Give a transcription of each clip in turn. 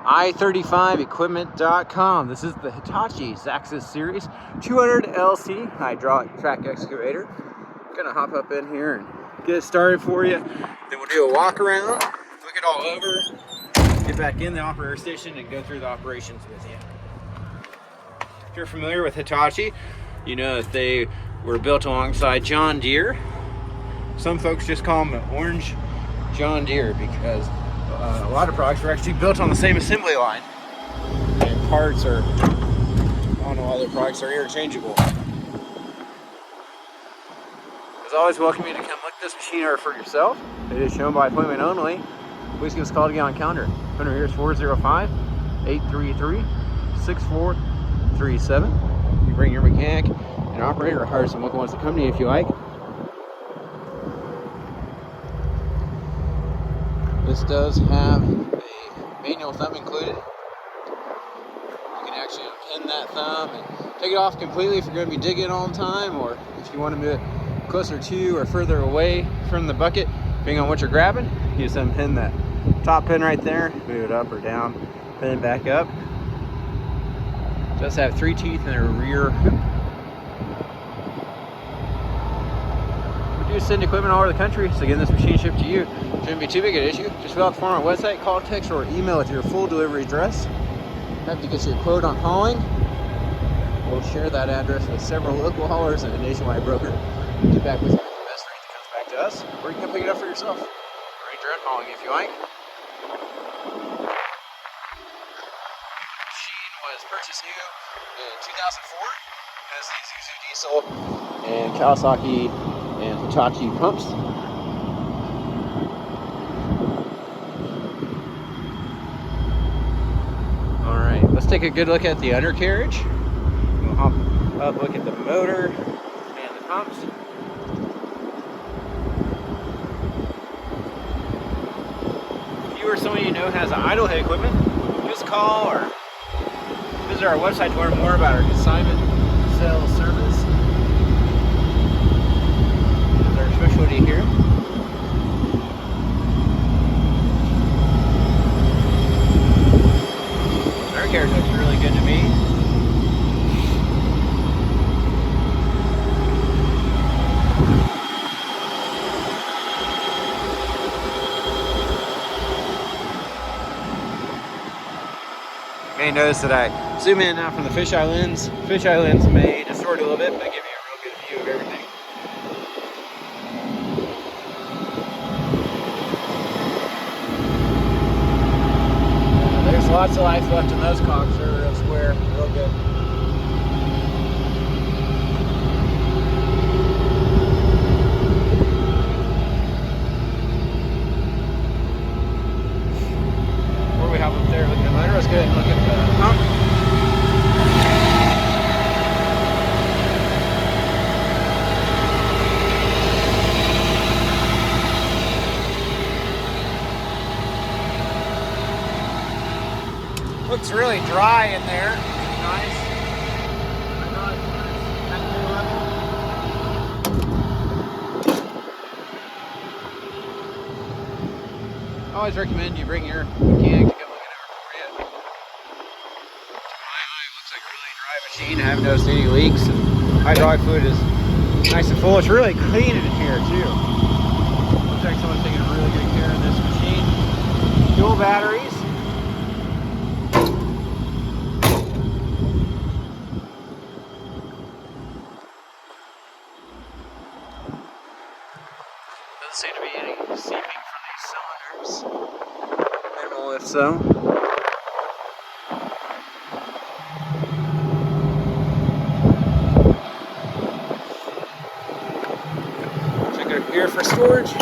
i35equipment.com. This is the Hitachi Zaxis Series 200 LC hydraulic track excavator. Gonna hop up in here and get it started for you. Then we'll do a walk around, look it all over, get back in the operator station and go through the operations with you. If you're familiar with Hitachi, you know that they were built alongside John Deere. Some folks just call them the Orange John Deere because a lot of products are actually built on the same assembly line, and parts are on all their products are interchangeable. As always, welcome you to come look at this machine over for yourself. It is shown by appointment only. Please give us a call to get on calendar. Phone number here is 405-833-6437. You bring your mechanic and operator or hire someone who wants to come to you if you like. This does have a manual thumb included. You can actually unpin that thumb and take it off completely if you're going to be digging all the time, or if you want to move it closer to or further away from the bucket, depending on what you're grabbing. You just unpin that top pin right there, move it up or down, pin it back up. It does have 3 teeth and a rear hoop. We do send equipment all over the country, so getting this machine shipped to you shouldn't be too big an issue. Just fill out the form on our website, call, text, or email with your full delivery address. Have to get you a quote on hauling. We'll share that address with several local haulers and a nationwide broker. Get back with you with the best rate that comes back to us, or you can pick it up for yourself. Arrange your own hauling if you like. Machine was purchased new in 2004. Has the Isuzu diesel and Kawasaki and Hitachi pumps. Alright, let's take a good look at the undercarriage. We'll hop up, look at the motor and the pumps. If you or someone you know has idle head equipment, give us a call or visit our website to learn more about our consignment sales service. That's our specialty here. Our carriage looks really good to me. You may notice that I zoom in now from the fisheye lens. Fisheye lens may distort a little bit, but give you a real good view of everything. There's lots of life left in those cogs. They're real square, real good. Before we hop up there, look at the motor. Let's go ahead and look at the pump. Looks really dry in there. Nice. I always recommend you bring your mechanic to come look it over for you. To my eye, it looks like a really dry machine. I haven't noticed any leaks. And hydraulic fluid is nice and full. It's really clean in here too. Looks like someone's taking really good care of this machine. Dual batteries. Doesn't seem to be any seeping from these cylinders. Minimal if so. Check it here for storage.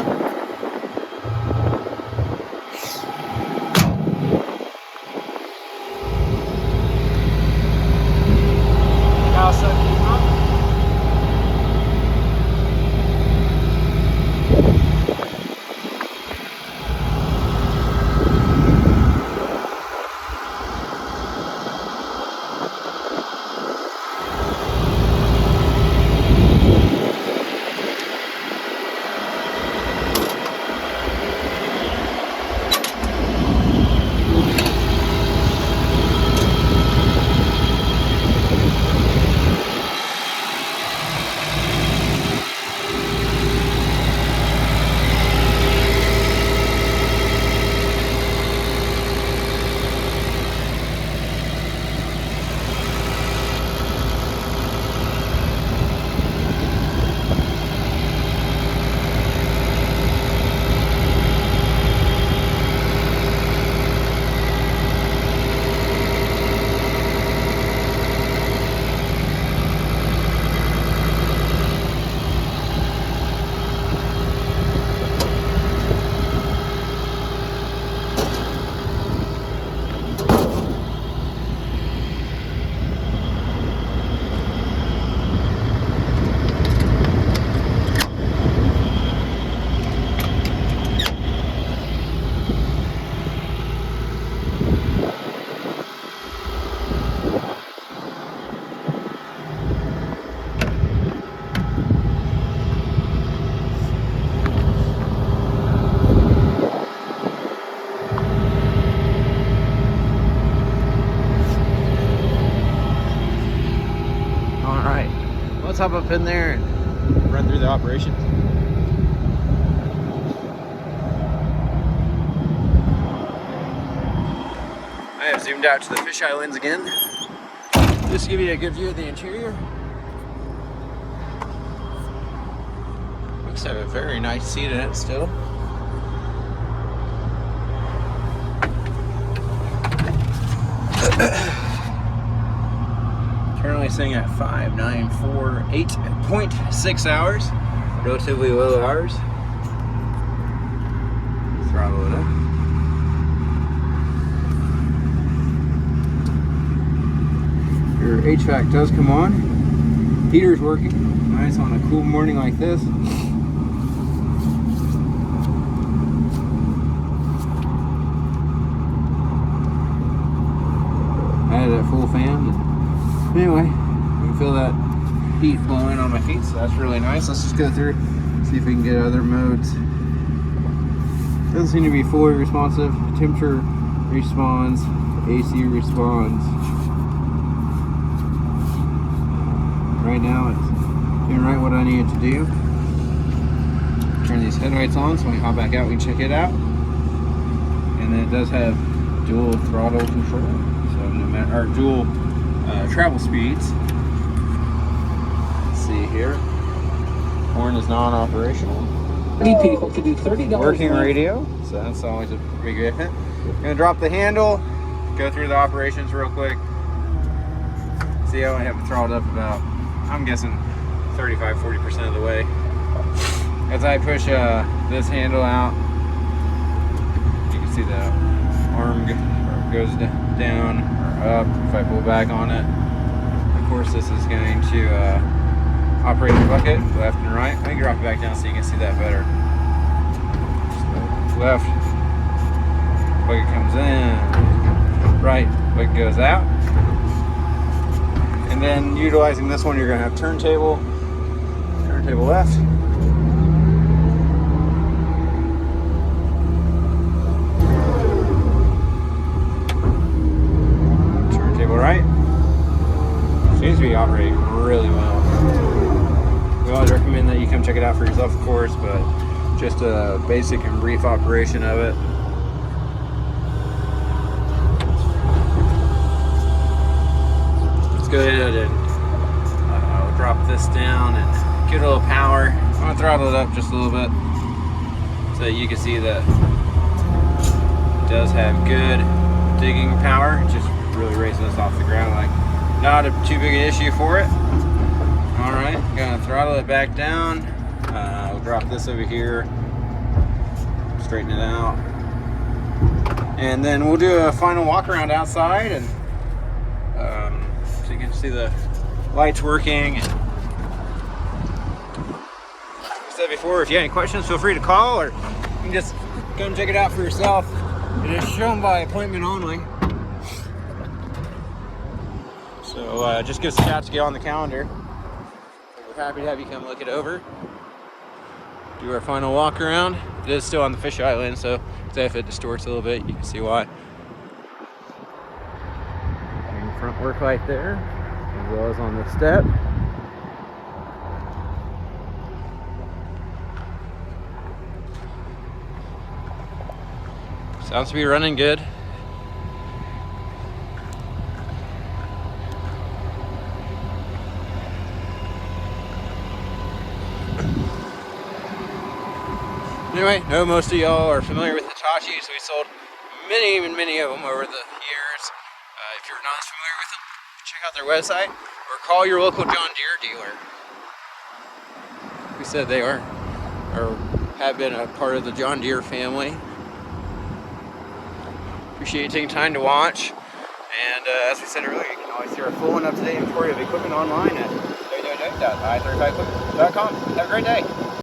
let's hop up in there and run through the operations. I have zoomed out to the fisheye lens again, just to give you a good view of the interior. Looks to have a very nice seat in it still. Currently sitting at 8.6 hours, relatively low hours. Throttle it up. Your HVAC does come on. Heater's working. Nice on a cool morning like this. Added that full fan. Anyway, you can feel that heat blowing on my feet, so that's really nice. Let's just go through, see if we can get other modes. Doesn't seem to be fully responsive. Temperature responds, AC responds. Right now it's doing right what I need it to do. Turn these headlights on so when we hop back out we can check it out. And then it does have dual throttle control, so no matter, or dual travel speeds. Let's see here. Horn is non-operational. People to do $30. Working radio, so that's always a big benefit. Gonna drop the handle, go through the operations real quick. See how I have it throttled up about, I'm guessing 35-40% of the way. As I push this handle out, you can see the arm goes down or up if I pull back on it. Of course, this is going to operate the bucket left and right. Let me drop it back down so you can see that better. So left, bucket comes in, right, bucket goes out. And then utilizing this one, you're going to have turntable left, turntable right. Seems to be operating really well. We always recommend that you come check it out for yourself, of course, but just a basic and brief operation of it. Let's go ahead and drop this down and get a little power. I'm going to throttle it up just a little bit so you can see that it does have good digging power. It just really raises us off the ground, like not too big an issue for it. Alright, gonna throttle it back down. We'll drop this over here, straighten it out, and then we'll do a final walk around outside, and so you can see the lights working. And like I said before, if you have any questions, feel free to call, or you can just come check it out for yourself. It is shown by appointment only. So just give us a shout to get on the calendar. We're happy to have you come look it over. Do our final walk around. It is still on the fish island, so if it distorts a little bit, you can see why. Front work light there, as well as on the step. Sounds to be running good. Anyway, I know most of y'all are familiar with Hitachi, so we sold many of them over the years. If you're not as familiar with them, check out their website or call your local John Deere dealer. We said they are or have been a part of the John Deere family. Appreciate you taking time to watch. And as we said earlier, you can always see our full and up-to-date inventory of equipment online at www.i35equipment.com. Have a great day.